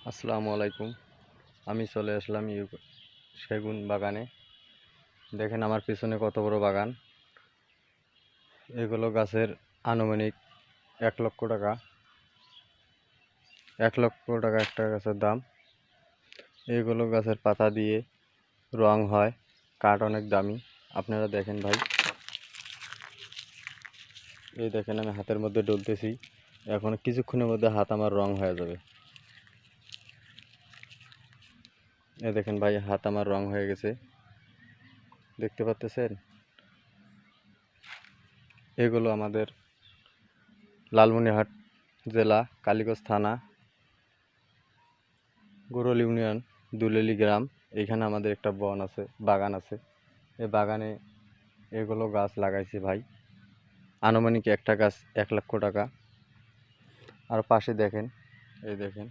আসসালামু আলাইকুম। আমি চলে আসলাম সেগুন বাগানে। দেখেন আমার পিছনে কত বড় বাগান। এগুলো গাছের আনুমানিক 1 লক্ষ টাকা। 1 লক্ষ টাকা একটা গাছের দাম। এগুলো গাছের পাতা দিয়ে রং হয়, কাঠ অনেক দামি। আপনারা দেখেন ভাই, এই দেখেন আমি হাতের মধ্যে ডলতেছি, এখন কিছুক্ষণের মধ্যে হাত আমার রং হয়ে যাবে। এই দেখেন ভাই, হাত আমার রং হয়ে গেছে, দেখতে পাচ্ছেন। এগুলো আমাদের লালমনিরহাট জেলা, কালীগঞ্জ থানা, গোরল ইউনিয়ন, দুলেলি গ্রাম। এখানে আমাদের একটা বাগান আছে। এই বাগানে এগুলো গাছ লাগাইছি ভাই। আনুমানিক একটা গাছ 1 লক্ষ টাকা। আর পাশে দেখেন, এই দেখেন